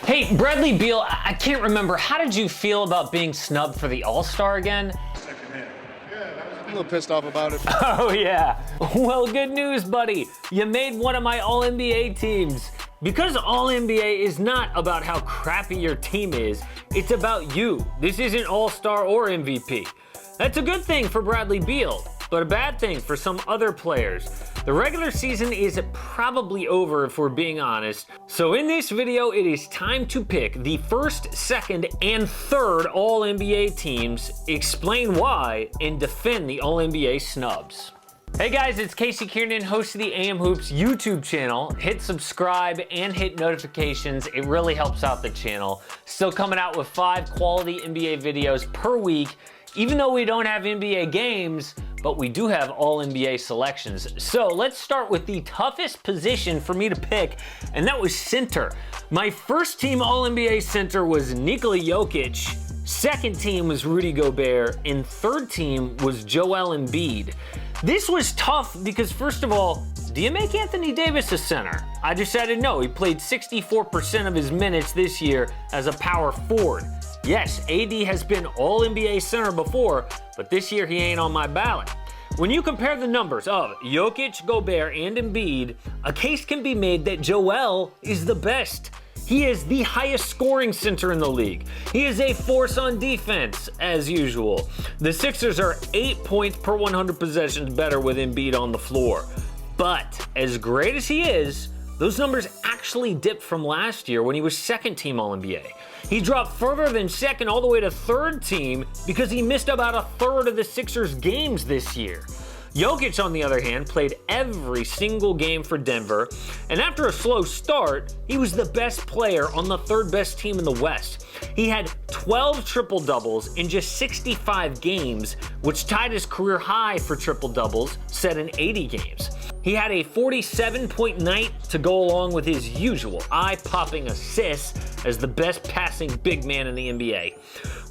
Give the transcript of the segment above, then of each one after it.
Hey, Bradley Beal, I can't remember. How did you feel about being snubbed for the All-Star again? I'm a little pissed off about it. Oh, yeah. Well, good news, buddy. You made one of my All-NBA teams. Because All-NBA is not about how crappy your team is, it's about you. This isn't All-Star or MVP. That's a good thing for Bradley Beal, but a bad thing for some other players. The regular season is probably over if we're being honest. So in this video, it is time to pick the first, second, and third All-NBA teams, explain why, and defend the All-NBA snubs. Hey guys, it's Casey Kiernan, host of the AM Hoops YouTube channel. Hit subscribe and hit notifications. It really helps out the channel. Still coming out with 5 quality NBA videos per week, even though we don't have NBA games, but we do have all NBA selections. So let's start with the toughest position for me to pick, and that was center. My first team All-NBA center was Nikola Jokic, second team was Rudy Gobert, and third team was Joel Embiid. This was tough because, first of all, do you make Anthony Davis a center? I decided no. He played 64% of his minutes this year as a power forward. Yes, AD has been All-NBA center before, but this year he ain't on my ballot. When you compare the numbers of Jokic, Gobert, and Embiid, a case can be made that Joel is the best. He is the highest scoring center in the league. He is a force on defense, as usual. The Sixers are 8 points per 100 possessions better with Embiid on the floor. But as great as he is, those numbers actually dipped from last year when he was second team All-NBA. He dropped further than second all the way to third team because he missed about a third of the Sixers' games this year. Jokic, on the other hand, played every single game for Denver, and after a slow start, he was the best player on the third best team in the West. He had 12 triple-doubles in just 65 games, which tied his career high for triple-doubles set in 80 games. He had a 47-point night to go along with his usual eye-popping assists as the best passing big man in the NBA.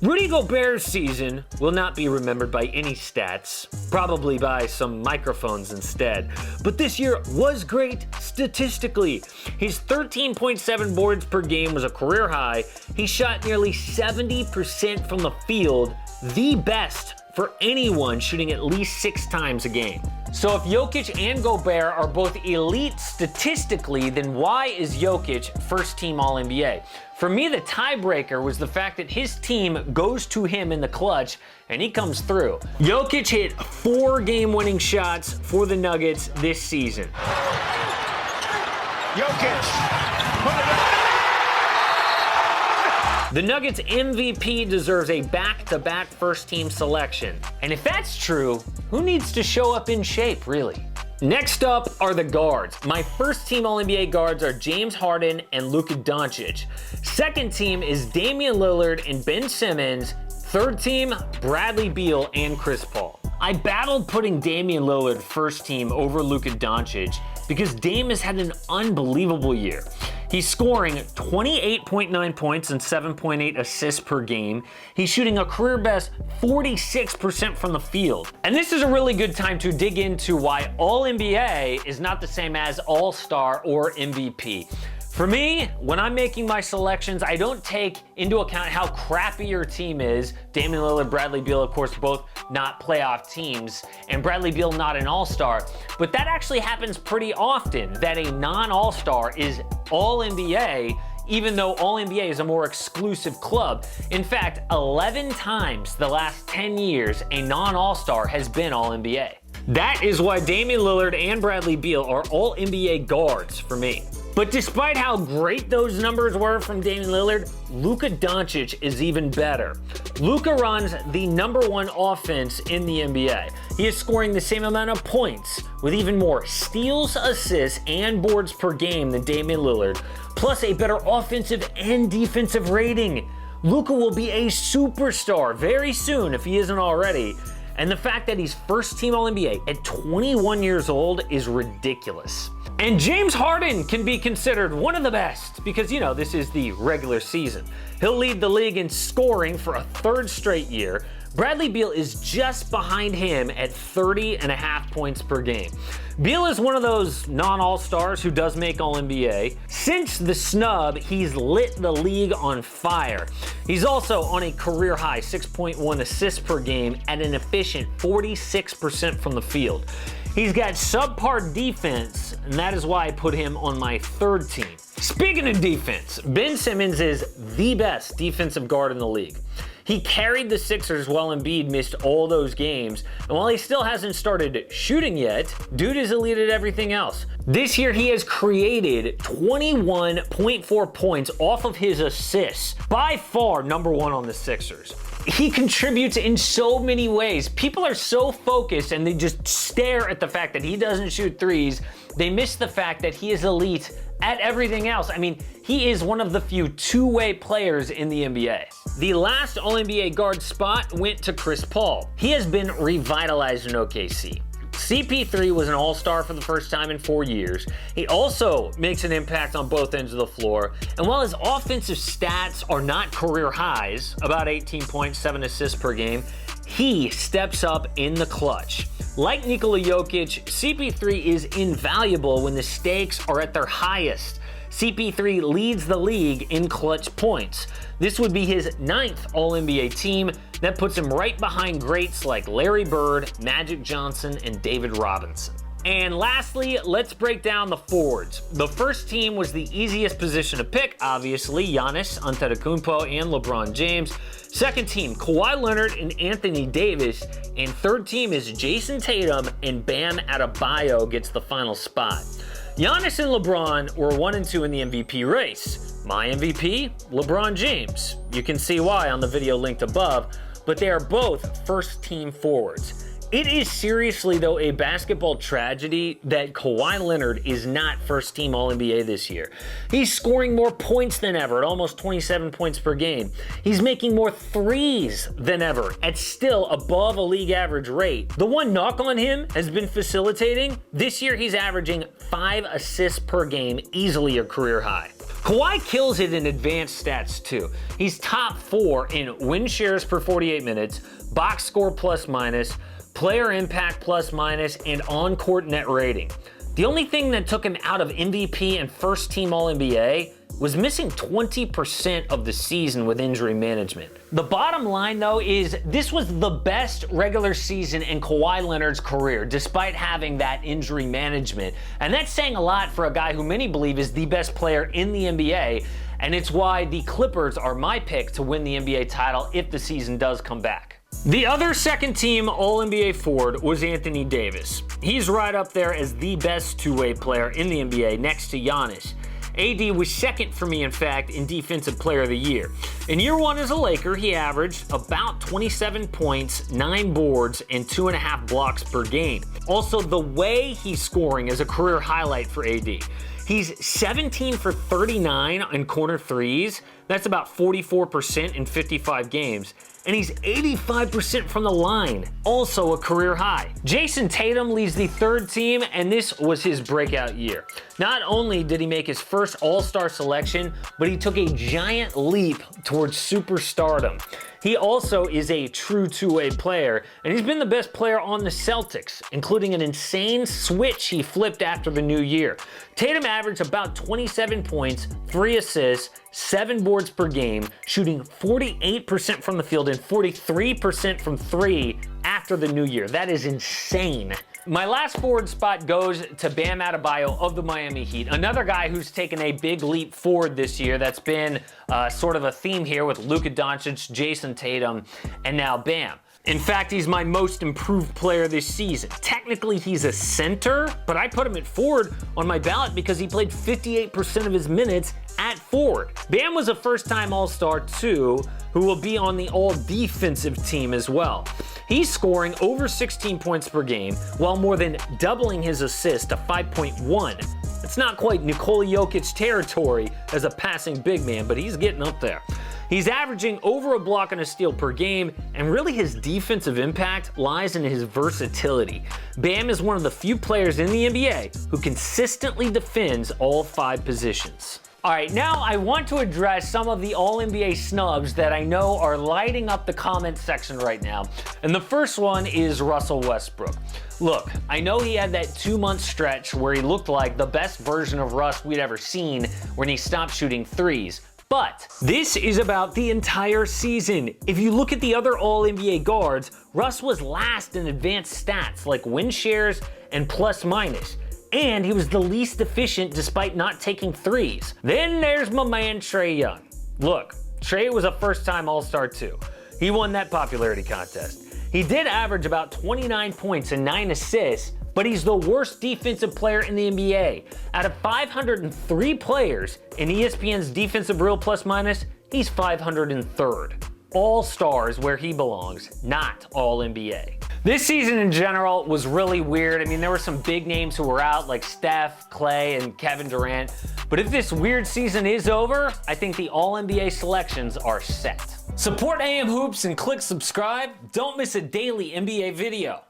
Rudy Gobert's season will not be remembered by any stats, probably by some microphones instead. But this year was great statistically. His 13.7 boards per game was a career high. He shot nearly 70% from the field, the best for anyone shooting at least 6 times a game. So if Jokic and Gobert are both elite statistically, then why is Jokic first team All-NBA? For me, the tiebreaker was the fact that his team goes to him in the clutch, and he comes through. Jokic hit 4 game-winning shots for the Nuggets this season. Jokic, put it up. The Nuggets MVP deserves a back-to-back first-team selection. And if that's true, who needs to show up in shape, really? Next up are the guards. My first team All-NBA guards are James Harden and Luka Doncic. Second team is Damian Lillard and Ben Simmons. Third team, Bradley Beal and Chris Paul. I battled putting Damian Lillard first team over Luka Doncic because Dame has had an unbelievable year. He's scoring 28.9 points and 7.8 assists per game. He's shooting a career best 46% from the field. And this is a really good time to dig into why All-NBA is not the same as All-Star or MVP. For me, when I'm making my selections, I don't take into account how crappy your team is. Damian Lillard, Bradley Beal, of course, both not playoff teams, and Bradley Beal not an all-star. But that actually happens pretty often, that a non-all-star is All-NBA, even though All-NBA is a more exclusive club. In fact, 11 times the last 10 years, a non-all-star has been All-NBA. That is why Damian Lillard and Bradley Beal are All-NBA guards for me. But despite how great those numbers were from Damian Lillard, Luka Doncic is even better. Luka runs the #1 offense in the NBA. He is scoring the same amount of points with even more steals, assists, and boards per game than Damian Lillard, plus a better offensive and defensive rating. Luka will be a superstar very soon if he isn't already. And the fact that he's first team All-NBA at 21 years old is ridiculous. And James Harden can be considered one of the best because, you know, this is the regular season. He'll lead the league in scoring for a 3rd straight year. Bradley Beal is just behind him at 30.5 points per game. Beal is one of those non-all-stars who does make All-NBA. Since the snub, he's lit the league on fire. He's also on a career-high 6.1 assists per game at an efficient 46% from the field. He's got subpar defense, and that is why I put him on my third team. Speaking of defense, Ben Simmons is the best defensive guard in the league. He carried the Sixers while Embiid missed all those games, and while he still hasn't started shooting yet, dude is elite at everything else. This year he has created 21.4 points off of his assists, by far number one on the Sixers. He contributes in so many ways. People are so focused and they just stare at the fact that he doesn't shoot threes. They miss the fact that he is elite at everything else. I mean, he is one of the few two-way players in the NBA. The last All-NBA guard spot went to Chris Paul. He has been revitalized in OKC. CP3 was an all-star for the first time in 4 years. He also makes an impact on both ends of the floor. And while his offensive stats are not career highs, about 18.7 assists per game, he steps up in the clutch. Like Nikola Jokic, CP3 is invaluable when the stakes are at their highest. CP3 leads the league in clutch points. This would be his 9th All-NBA team. That puts him right behind greats like Larry Bird, Magic Johnson, and David Robinson. And lastly, let's break down the forwards. The first team was the easiest position to pick, obviously, Giannis, Antetokounmpo, and LeBron James. Second team, Kawhi Leonard and Anthony Davis. And third team is Jayson Tatum, and Bam Adebayo gets the final spot. Giannis and LeBron were 1 and 2 in the MVP race. My MVP, LeBron James. You can see why on the video linked above, but they are both first team forwards. It is seriously, though, a basketball tragedy that Kawhi Leonard is not first team All-NBA this year. He's scoring more points than ever at almost 27 points per game. He's making more threes than ever at still above a league average rate. The one knock on him has been facilitating. This year he's averaging 5 assists per game, easily a career high. Kawhi kills it in advanced stats too. He's top 4 in win shares per 48 minutes, box score plus minus, player impact plus minus, and on-court net rating. The only thing that took him out of MVP and first team All-NBA was missing 20% of the season with injury management. The bottom line, though, is this was the best regular season in Kawhi Leonard's career, despite having that injury management. And that's saying a lot for a guy who many believe is the best player in the NBA, and it's why the Clippers are my pick to win the NBA title if the season does come back. The other second team All-NBA forward was Anthony Davis. He's right up there as the best two-way player in the NBA next to Giannis. AD was second for me, in fact, in Defensive Player of the Year. In year 1 as a Laker, he averaged about 27 points, 9 boards, and 2.5 blocks per game. Also, the way he's scoring is a career highlight for AD. He's 17 for 39 on corner threes. That's about 44% in 55 games. And he's 85% from the line, also a career high. Jayson Tatum leads the third team, and this was his breakout year. Not only did he make his first All-Star selection, but he took a giant leap towards superstardom. He also is a true two-way player, and he's been the best player on the Celtics, including an insane switch he flipped after the new year. Tatum averaged about 27 points, 3 assists, 7 boards per game, shooting 48% from the field and 43% from 3 after the new year. That is insane. My last forward spot goes to Bam Adebayo of the Miami Heat, another guy who's taken a big leap forward this year. That's been sort of a theme here with Luka Doncic, Jayson Tatum, and now Bam. In fact, he's my most improved player this season. Technically, he's a center, but I put him at forward on my ballot because he played 58% of his minutes at forward. Bam was a first-time All-Star too, who will be on the all-defensive team as well. He's scoring over 16 points per game, while more than doubling his assist to 5.1. It's not quite Nikola Jokic territory as a passing big man, but he's getting up there. He's averaging over a block and a steal per game, and really his defensive impact lies in his versatility. Bam is one of the few players in the NBA who consistently defends all 5 positions. All right, now I want to address some of the All-NBA snubs that I know are lighting up the comment section right now. And the first one is Russell Westbrook. Look, I know he had that 2-month stretch where he looked like the best version of Russ we'd ever seen when he stopped shooting threes. But this is about the entire season. If you look at the other All-NBA guards, Russ was last in advanced stats like win shares and plus minus. And he was the least efficient despite not taking threes. Then there's my man Trae Young. Look, Trae was a first-time All-Star too. He won that popularity contest. He did average about 29 points and 9 assists, but he's the worst defensive player in the NBA. Out of 503 players in ESPN's Defensive Real Plus Minus, he's 503rd. All-Stars where he belongs, not All-NBA. This season in general was really weird. I mean, there were some big names who were out like Steph, Klay, and Kevin Durant. But if this weird season is over, I think the All-NBA selections are set. Support AM Hoops and click subscribe. Don't miss a daily NBA video.